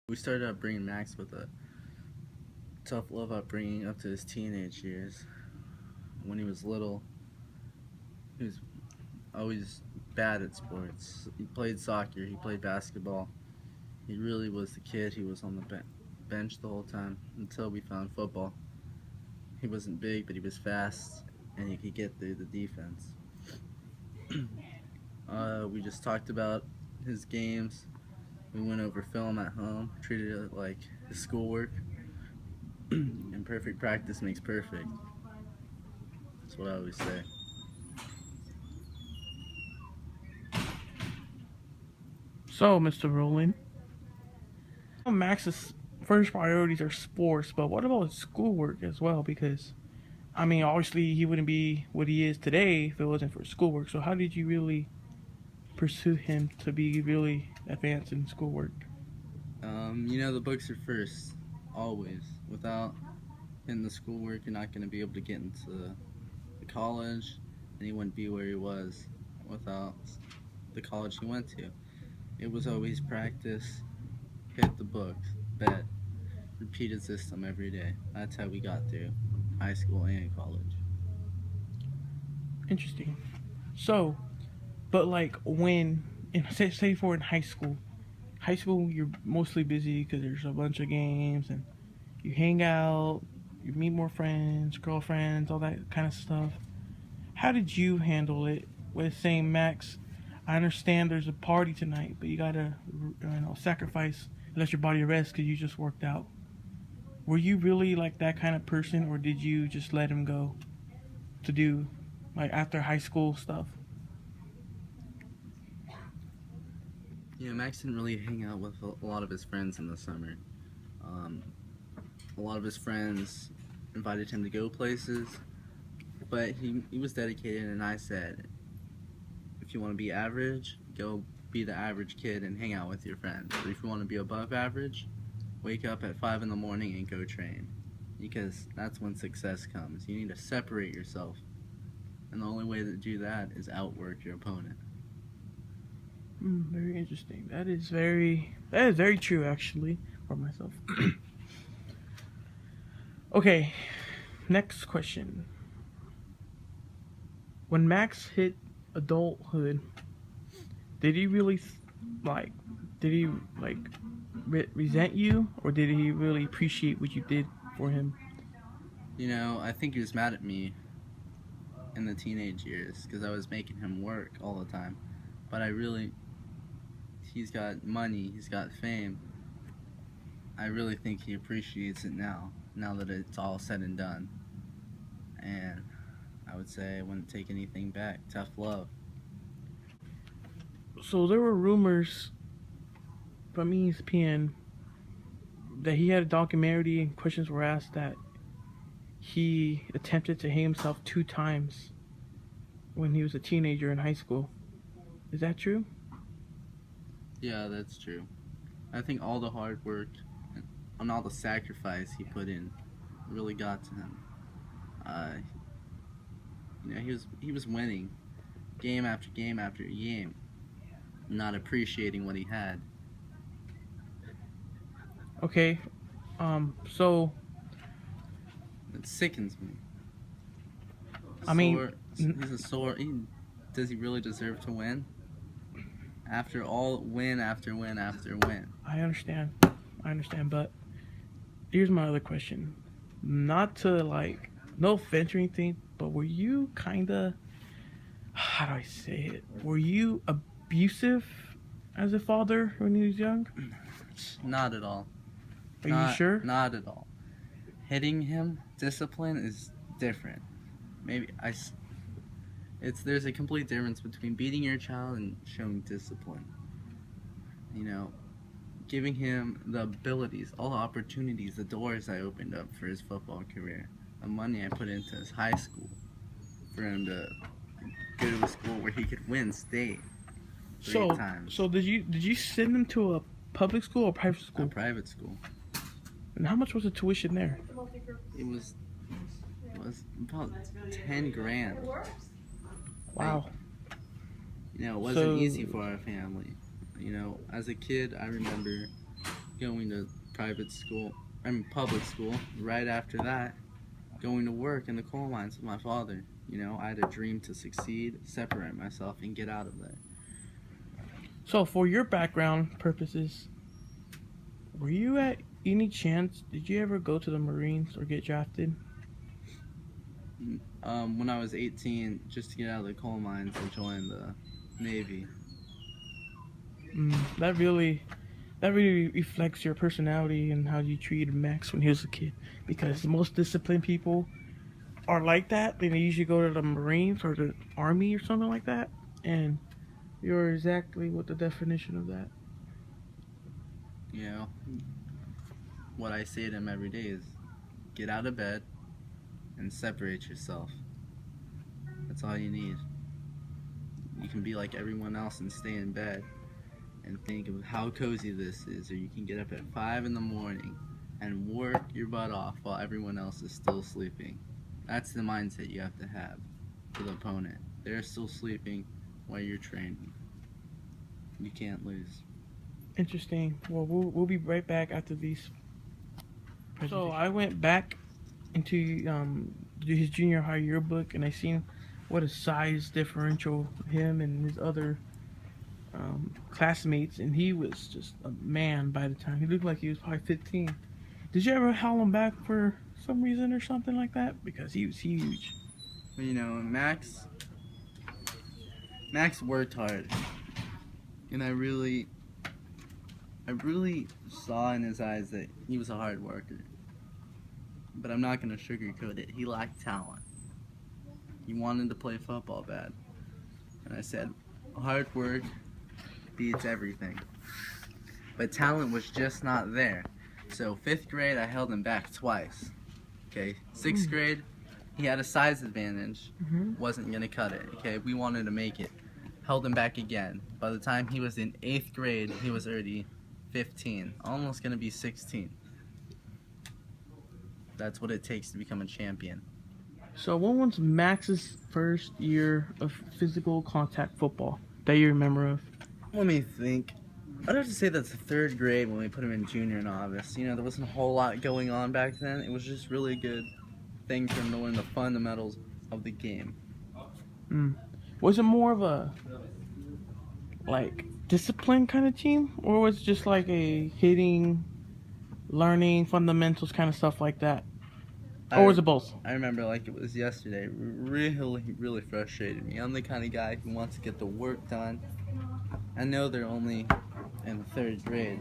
We started out bringing Max with a tough love upbringing up to his teenage years. When he was little, he was always bad at sports. He played soccer, he played basketball. He really was the kid. He was on the bench the whole time until we found football. He wasn't big, but he was fast, and he could get through the defense. We just talked about his games. We went over film at home, treated it like his schoolwork. And perfect practice makes perfect. That's what I always say. So, Mr. Roland, Max's first priorities are sports, but what about his schoolwork as well? Because, I mean, obviously he wouldn't be what he is today if it wasn't for schoolwork. So how did you really pursue him to be really advanced in schoolwork? The books are first, always. Without hitting the schoolwork, you're not going to be able to get into the college, and he wouldn't be where he was without the college he went to. It was always practice, hit the books, bed, repeated system every day. That's how we got through high school and college. Interesting. So, but like when, say for in high school you're mostly busy because there's a bunch of games and you hang out, you meet more friends, girlfriends, all that kind of stuff. How did you handle it with saying, Max, I understand there's a party tonight, but you gotta, sacrifice and let your body rest because you just worked out. Were you really like that kind of person, or did you just let him go to do like after high school stuff? Yeah, Max didn't really hang out with a lot of his friends in the summer. A lot of his friends invited him to go places, but he was dedicated, and I said, if you want to be average, go be the average kid and hang out with your friends. But if you want to be above average, wake up at 5 in the morning and go train, because that's when success comes. You need to separate yourself, and the only way to do that is outwork your opponent. Very interesting. That is very true, actually, for myself. Okay, next question. When Max hit adulthood, did he really resent you, or did he really appreciate what you did for him? I think he was mad at me in the teenage years because I was making him work all the time. But he's got money, he's got fame. I really think he appreciates it now that it's all said and done. And I would say I wouldn't take anything back. Tough love. So there were rumors from ESPN that he had a documentary and questions were asked that he attempted to hang himself 2 times when he was a teenager in high school. Is that true? Yeah, that's true. I think all the hard work and all the sacrifice he put in really got to him. He was winning game after game after game, not appreciating what he had. Okay, so It sickens me. He's a sore. Does he really deserve to win? After all, win after win after win. I understand, but here's my other question. Not to no offense or anything, but were you kinda, how do I say it? Were you abusive as a father when you was young? Not at all. Are you sure? Not at all. Hitting him, discipline is different. There's a complete difference between beating your child and showing discipline. Giving him the abilities, all the opportunities, the doors I opened up for his football career, the money I put into his high school for him to go to a school where he could win state 3 times. So did you send him to a public school or private school? A private school. And how much was the tuition there? It was about 10 grand. Wow. It wasn't easy for our family. As a kid, I remember going to public school. Right after that, going to work in the coal mines with my father. You know, I had a dream to succeed, separate myself, and get out of there. So, for your background purposes, were you at any chance, did you ever go to the Marines or get drafted? When I was 18, just to get out of the coal mines, I joined the Navy. That really reflects your personality and how you treated Max when he was a kid. Because most disciplined people are like that. They usually go to the Marines or the Army or something like that. And you're exactly what the definition of that. You know, what I say to him every day is, get out of bed and separate yourself. That's all you need. You can be like everyone else and stay in bed and think of how cozy this is, or you can get up at 5 in the morning and work your butt off while everyone else is still sleeping. That's the mindset you have to have for the opponent. They're still sleeping while you're training. You can't lose. Interesting. Well, we'll be right back after these. So I went back into his junior high yearbook, and I seen what a size differential him and his other classmates, and he was just a man by the time. He looked like he was probably 15. Did you ever haul him back for some reason or something like that? Because he was huge. Well, you know, Max worked hard, and I really saw in his eyes that he was a hard worker. But I'm not going to sugarcoat it. He lacked talent. He wanted to play football bad. And I said, hard work beats everything. But talent was just not there. So 5th grade, I held him back twice. Okay, 6th grade, he had a size advantage. Wasn't going to cut it. Okay, we wanted to make it. Held him back again. By the time he was in 8th grade, he was already 15. Almost going to be 16. That's what it takes to become a champion. So when was Max's first year of physical contact football that you remember of? Let me think. I'd have to say that's the 3rd grade when we put him in junior novice. You know, there wasn't a whole lot going on back then. It was just really good thing for him to learn the fundamentals of the game. Was it more of a discipline kind of team, or was it just like a hitting, learning fundamentals kind of stuff like that? Or was it both? I remember like it was yesterday. It really frustrated me. I'm the kind of guy who wants to get the work done. I know they're only in the 3rd grade,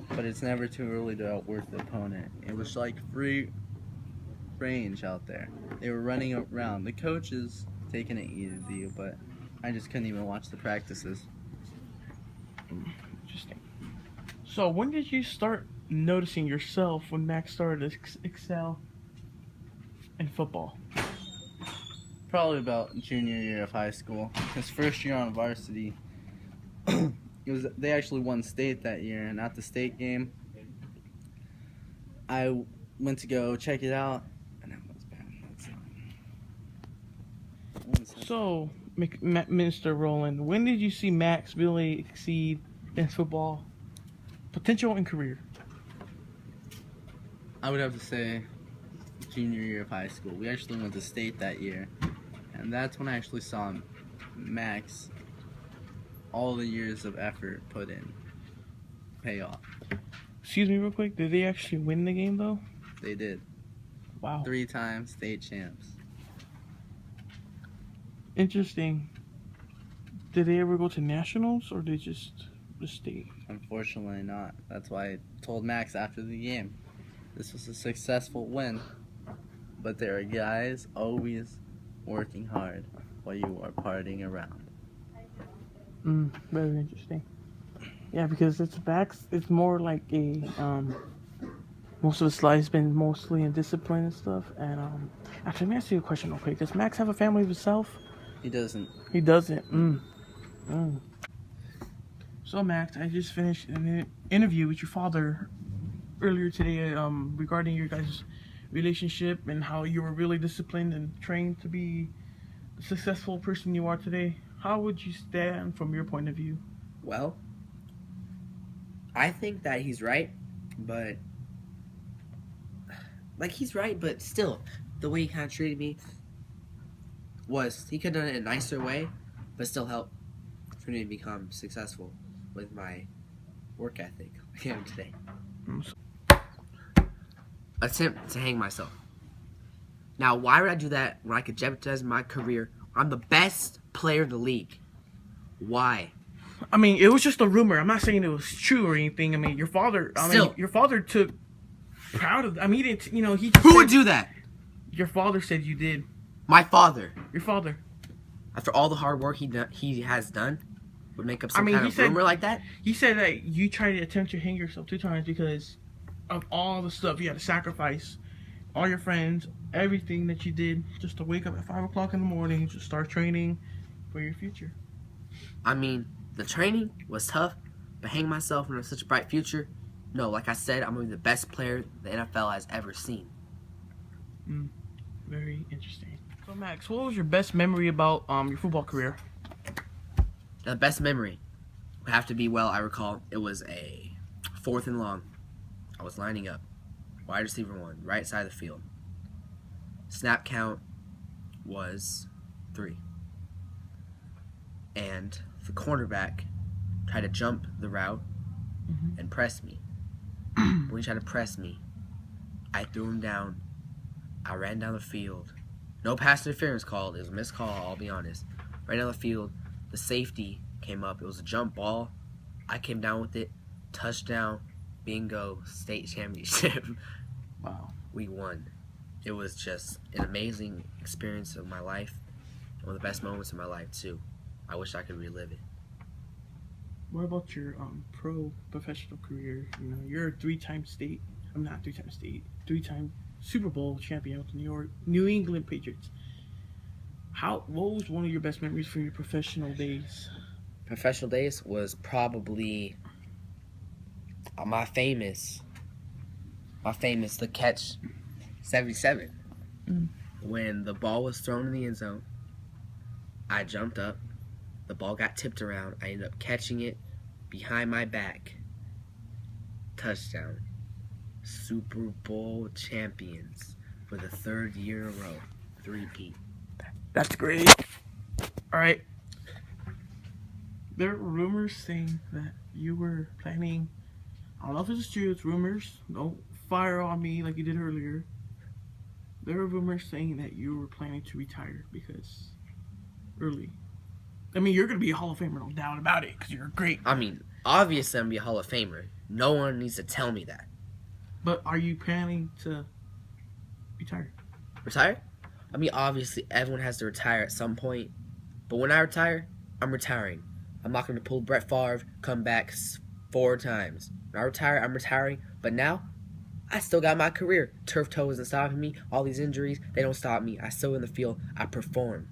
but it's never too early to outwork the opponent. It was like free range out there. They were running around. The coaches taking it easy, but I just couldn't even watch the practices. Interesting. So when did you start noticing yourself when Max started to excel in football? Probably about junior year of high school. His first year on varsity, they actually won state that year, and at the state game, I went to go check it out, and it was bad. So, Mr. Roland, when did you see Max really exceed in football potential and career? I would have to say junior year of high school. We actually went to state that year, and that's when I actually saw Max, all the years of effort put in, pay off. Excuse me real quick, did they actually win the game though? They did. Wow. 3 times state champs. Interesting. Did they ever go to nationals, or they just the state? Unfortunately not. That's why I told Max after the game, this was a successful win, but there are guys always working hard while you are partying around. Very interesting. Yeah, because it's more like a most of his life has been mostly in discipline and stuff. And actually, let me ask you a question real quick. Does Max have a family of himself? He doesn't. He doesn't. So Max, I just finished an interview with your father earlier today regarding your guys' relationship and how you were really disciplined and trained to be the successful person you are today. How would you stand from your point of view? Well, I think that he's right But like he's right, but still, the way he kind of treated me was he could have done it in a nicer way, but still helped for me to become successful with my work ethic like I am today. Attempt to hang myself. Now, why would I do that when I could jeopardize my career? I'm the best player in the league. Why? I mean, it was just a rumor. I'm not saying it was true or anything. I mean, your father. Your father took proud of. I mean, he didn't. You know, he. Just Who would do that? Your father said you did. My father. Your father. After all the hard work he has done, would make up some kind of rumor like that? He said that you tried to attempt to hang yourself 2 times because of all the stuff you had to sacrifice, all your friends, everything that you did, just to wake up at 5 o'clock in the morning to start training for your future. I mean, the training was tough, but hanging myself in such a bright future, no, like I said, I'm going to be the best player the NFL has ever seen. Very interesting. So, Max, what was your best memory about your football career? The best memory would have to be, well, I recall, it was a 4th and long. I was lining up. Wide receiver 1, right side of the field. Snap count was 3. And the cornerback tried to jump the route and press me. When he tried to press me, I threw him down. I ran down the field. No pass interference called. It was a missed call, I'll be honest. Ran down the field. The safety came up. It was a jump ball. I came down with it. Touchdown. Bingo. State championship. Wow. We won. It was just an amazing experience of my life. One of the best moments of my life, too. I wish I could relive it. What about your professional career? You know, you're a 3-time state. I'm not 3-time state. 3-time Super Bowl champion with the New England Patriots. What was one of your best memories from your professional days? Professional days was probably my famous the catch 77. When the ball was thrown in the end zone, I jumped up. The ball got tipped around. I ended up catching it behind my back. Touchdown. Super Bowl champions for the 3rd year in a row. 3-peat. That's great. All right. There were rumors saying that you were planning. I don't know if it's true. It's rumors. Don't fire on me like you did earlier. There were rumors saying that you were planning to retire because early. I mean, you're going to be a Hall of Famer, no doubt about it, because you're great. I mean, obviously I'm going to be a Hall of Famer. No one needs to tell me that. But are you planning to retire? Retire? I mean, obviously everyone has to retire at some point. But when I retire, I'm retiring. I'm not going to pull Brett Favre, come back 4 times. When I retire, I'm retiring. But now, I still got my career. Turf toe isn't stopping me. All these injuries, they don't stop me. I still in the field. I perform.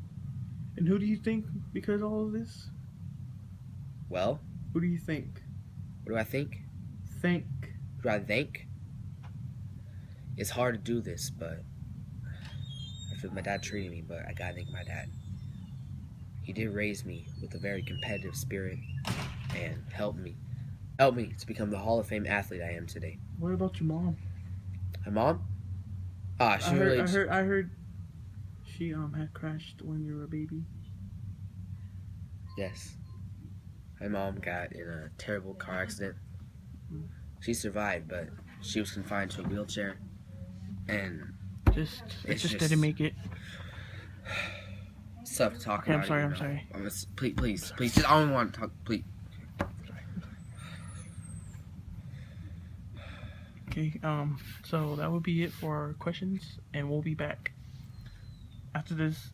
And who do you think because of all of this? Well? Who do you think? What do I think? Think. Who do I think? It's hard to do this, but I feel my dad treated me, but I gotta thank my dad. He did raise me with a very competitive spirit and helped me to become the Hall of Fame athlete I am today. What about your mom? My mom? I heard she had crashed when you were a baby. Yes. My mom got in a terrible car accident. She survived, but she was confined to a wheelchair. And just didn't make it. It's tough to talk okay, about. I'm sorry. Please. Just, I don't want to talk. Please. Okay. So that would be it for our questions, and we'll be back after this